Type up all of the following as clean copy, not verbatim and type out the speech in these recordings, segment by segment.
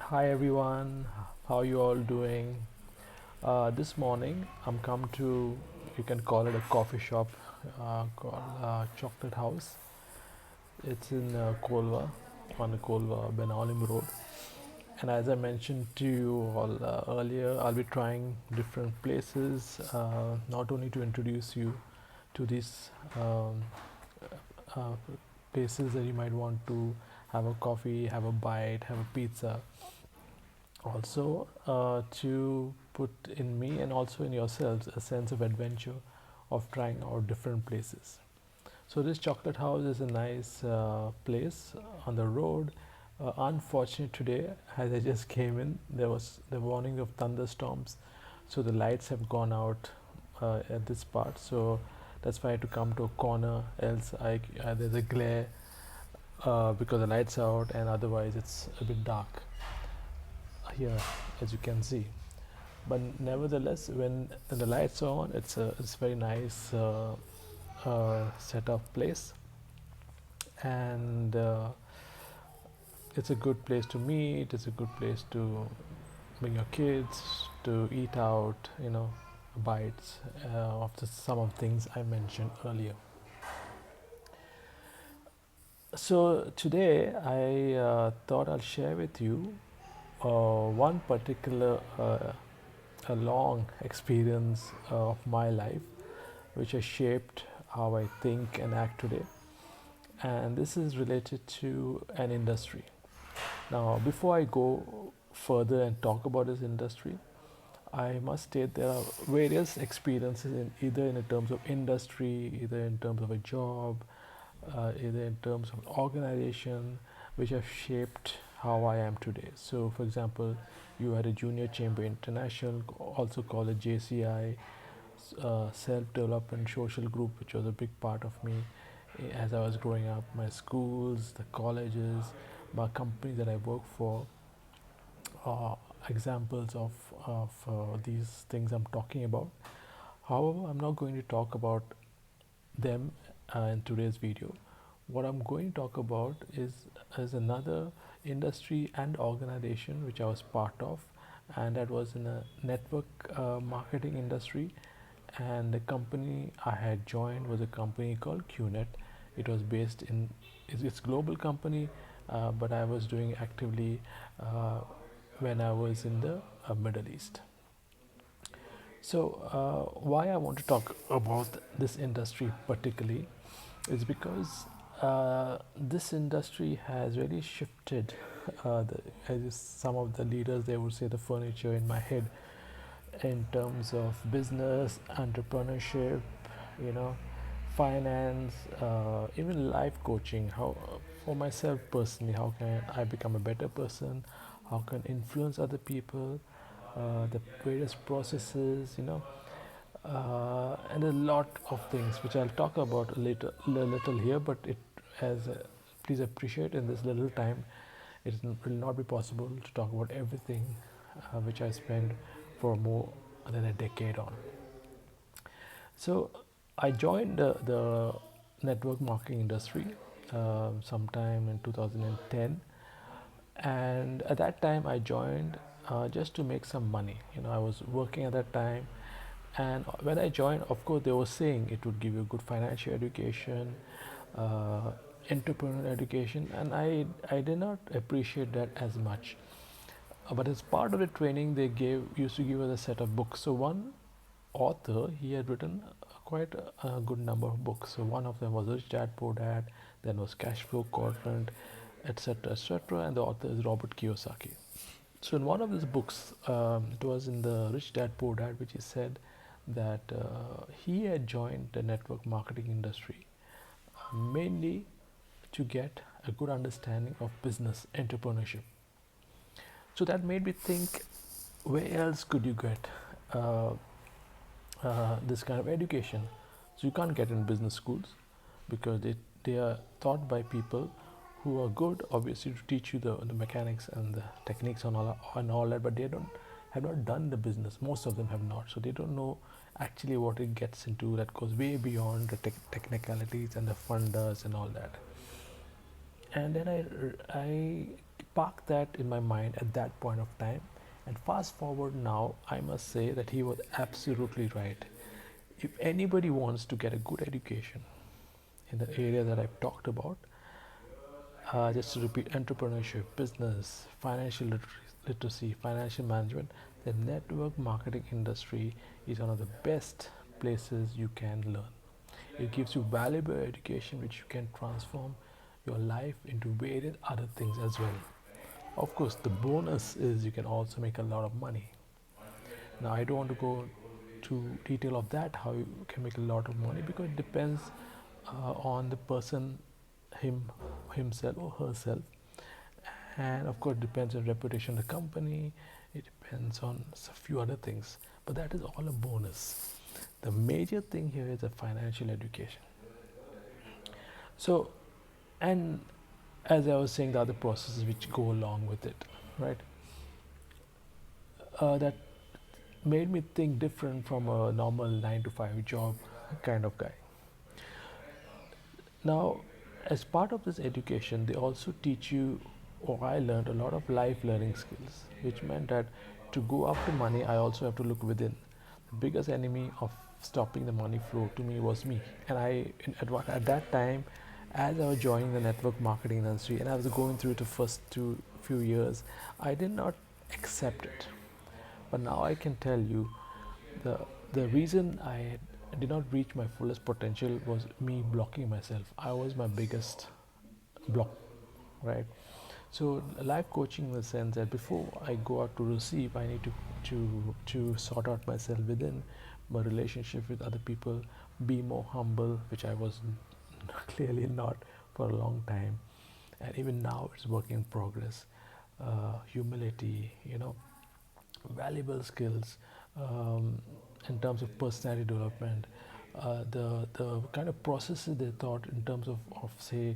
Hi everyone, how you all doing? This morning I'm come to, you can call it a coffee shop called Chocolate House. It's in Kolva, on the Kolva Benalim Road. And as I mentioned to you all earlier, I'll be trying different places, not only to introduce you to these uh, places that you might want to have a coffee, have a bite, have a pizza, also to put in me and also in yourselves a sense of adventure of trying out different places. So this chocolate house is a nice place on the road. Unfortunate today, as I just came in, there was the warning of thunderstorms, so the lights have gone out at this part. So that's why I had to come to a corner. Else, there's a glare because the lights are out, and otherwise it's a bit dark here, as you can see. But nevertheless, when the lights are on, it's very nice set of place, and it's a good place to meet. It's a good place to bring your kids to eat out. Bites of some of things I mentioned earlier. So today I thought I'll share with you one particular a long experience of my life which has shaped how I think and act today. And this is related to an industry. Now, before I go further and talk about this industry, I must state there are various experiences in either in terms of industry, either in terms of a job, either in terms of organization, which have shaped how I am today. So, for example, you had a Junior Chamber International, also called a JCI, self-development social group, which was a big part of me as I was growing up. My schools, the colleges, my company that I work for, uh, examples of these things I'm talking about. However, I'm not going to talk about them in today's video. What I'm going to talk about is another industry and organization which I was part of, and that was in a network marketing industry. And the company I had joined was a company called QNet. It was based in it's global company, but I was doing actively uh, when I was in the Middle East. So, why I want to talk about this industry particularly is because this industry has really shifted. As some of the leaders, they would say, the furniture in my head in terms of business, entrepreneurship, you know, finance, even life coaching. How, for myself personally, how can I become a better person? How can I influence other people? The various processes, and a lot of things which I'll talk about little here. But it as please appreciate, in this little time, it will not be possible to talk about everything which I spent for more than a decade on. So I joined the network marketing industry sometime in 2010, and at that time I joined just to make some money. I was working at that time, and when I joined, of course, they were saying it would give you good financial education, uh, entrepreneurial education, and I did not appreciate that as much. But as part of the training, they used to give us a set of books. So one author, he had written quite a good number of books. So one of them was Rich Dad Poor Dad, then was Cash Flow Quadrant, etc., etc. And the author is Robert Kiyosaki. So in one of his books, it was in the Rich Dad Poor Dad, which he said that he had joined the network marketing industry mainly to get a good understanding of business entrepreneurship. So that made me think, where else could you get uh, this kind of education? So you can't get in business schools because they are taught by people who are good, obviously, to teach you the mechanics and the techniques and all that, but they don't have not done the business. Most of them have not, so they don't know actually what it gets into. That goes way beyond the technicalities and the funders and all that. And then I park that in my mind at that point of time. And fast forward now, I must say that he was absolutely right. If anybody wants to get a good education in the area that I've talked about, just to repeat, entrepreneurship, business, financial literacy, financial management, the network marketing industry is one of the best places you can learn. It gives you valuable education which you can transform your life into various other things as well. Of course, the bonus is you can also make a lot of money. Now, I don't want to go to detail of that how you can make a lot of money, because it depends on the person, him, himself or herself, and of course, it depends on reputation of the company. It depends on a few other things, but that is all a bonus. The major thing here is the financial education. So, and as I was saying, the other processes which go along with it, right? That made me think different from a normal 9 to 5 job kind of guy. Now, as part of this education, they also teach you, or I learned a lot of life learning skills, which meant that to go after money, I also have to look within. The biggest enemy of stopping the money flow to me was me. And at that time, as I was joining the network marketing industry and I was going through the first few years, I did not accept it. But now I can tell you the the reason I did not reach my fullest potential was me blocking myself. I was my biggest block, right? So life coaching in the sense that before I go out to receive, I need to sort out myself within my relationship with other people, be more humble, which I was clearly not for a long time, and even now it's work in progress. Humility, valuable skills in terms of personality development, the kind of processes they thought in terms of say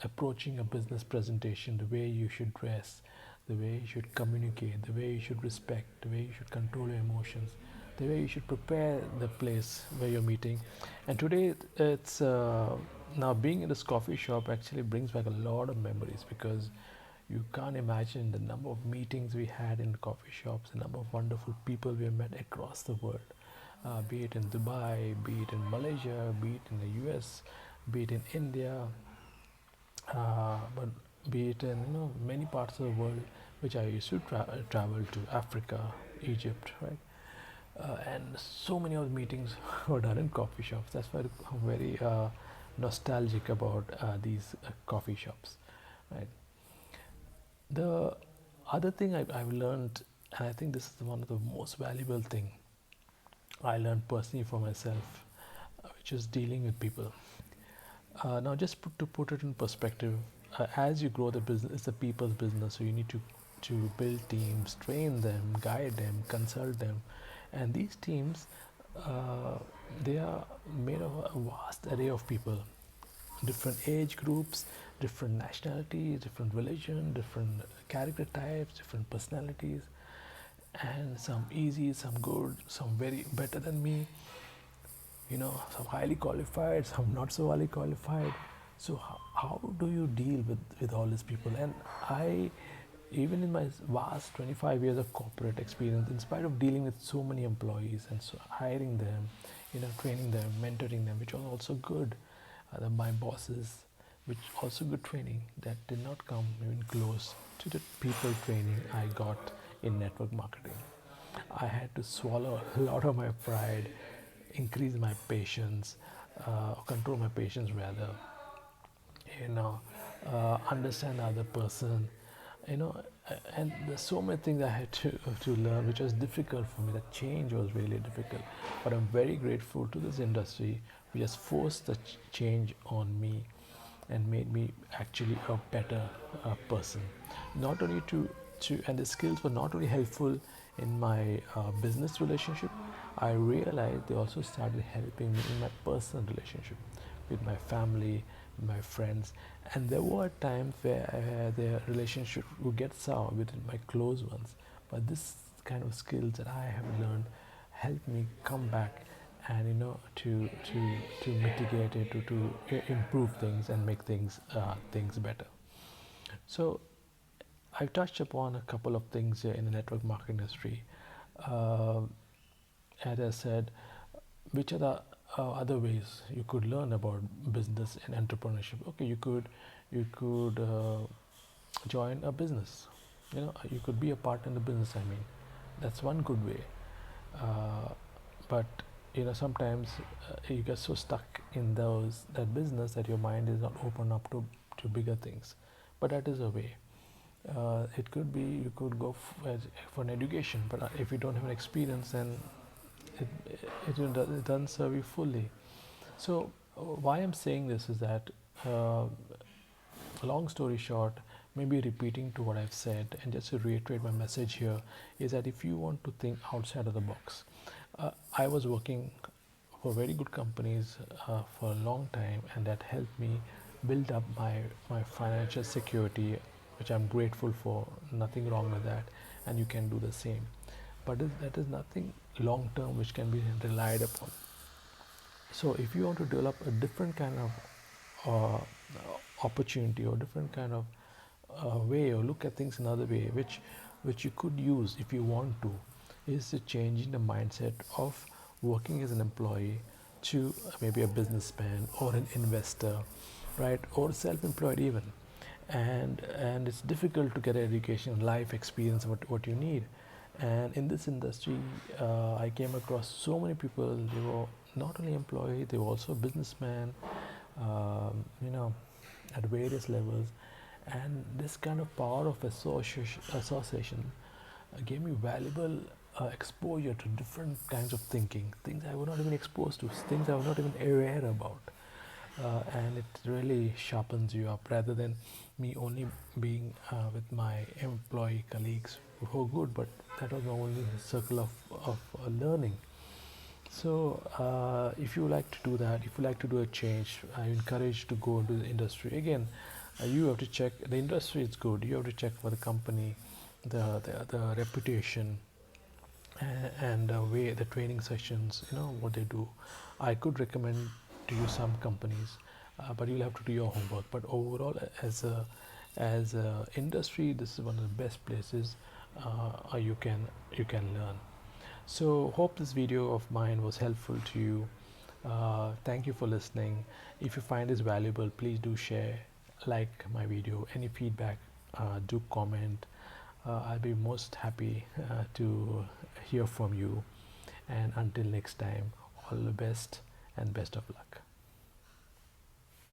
approaching a business presentation, the way you should dress, the way you should communicate, the way you should respect, the way you should control your emotions, the way you should prepare the place where you're meeting. And today it's now being in this coffee shop actually brings back a lot of memories, because you can't imagine the number of meetings we had in coffee shops, the number of wonderful people we have met across the world, be it in Dubai, be it in Malaysia, be it in the US, be it in India, but be it in many parts of the world which I used to travel to, Africa, Egypt, right? And so many of the meetings were done in coffee shops. That's why I'm very nostalgic about these coffee shops, right? The other thing I've learned, and I think this is one of the most valuable thing I learned personally for myself, which is dealing with people. Now, just to put it in perspective, as you grow the business, it's a people's business, so you need to build teams, train them, guide them, consult them, and these teams, uh, they are made of a vast array of people, different age groups, different nationalities, different religion, different character types, different personalities, and some easy, some good, some very better than me, some highly qualified, some not so highly qualified. So how do you deal with all these people? And I, even in my vast 25 years of corporate experience, in spite of dealing with so many employees and so hiring them, training them, mentoring them, which was also good, my bosses, which also good training, that did not come even close to the people training I got in network marketing. I had to swallow a lot of my pride, increase my patience, control my patience rather, you know, understand the other person, you know, and there's so many things I had to learn, which was difficult for me. The change was really difficult, but I'm very grateful to this industry, which has forced the change on me and made me actually a better person. Not only and the skills were not only helpful in my business relationship, I realized they also started helping me in my personal relationship with my family, my friends, and there were times where the relationship would get sour with my close ones. But this kind of skills that I have learned helped me come back and to mitigate it, to improve things and make things better. So I've touched upon a couple of things here in the network marketing industry. Uh, as I said, which are the other ways you could learn about business and entrepreneurship? Okay, you could join a business. You could be a partner in the business. I mean, that's one good way. Uh, but sometimes you get so stuck in that business that your mind is not open up to bigger things. But that is a way. It could be you could go for an education, but if you don't have an experience, then it, it doesn't serve you fully. So why I'm saying this is that, uh, long story short, maybe repeating to what I've said, and just to reiterate my message here, is that if you want to think outside of the box, I was working for very good companies for a long time, and that helped me build up my financial security, which I'm grateful for. Nothing wrong with that, and you can do the same. But that is nothing long term which can be relied upon. So if you want to develop a different kind of opportunity, or different kind of way, or look at things another way, which you could use if you want to, is the changing the mindset of working as an employee to maybe a businessman or an investor, right, or self-employed even. And it's difficult to get an education, life experience, what you need. And in this industry, I came across so many people. They were not only employee, they were also businessmen, um, you know at various levels. And this kind of power of association gave me valuable exposure to different kinds of thinking, things I was not even exposed to, things I was not even aware about. And it really sharpens you up, rather than me only being with my employee colleagues who were good, but that was the only circle of learning. So, if you like to do that, if you like to do a change, I encourage to go into the industry. Again, you have to check the industry is good. You have to check for the company, the reputation, and the way the training sessions, what they do. I could recommend to you some companies, but you'll have to do your homework. But overall, as a industry, this is one of the best places you can learn. So, hope this video of mine was helpful to you. Thank you for listening. If you find this valuable, please do share, like my video. Any feedback, do comment. I'll be most happy to hear from you. And until next time, all the best and best of luck.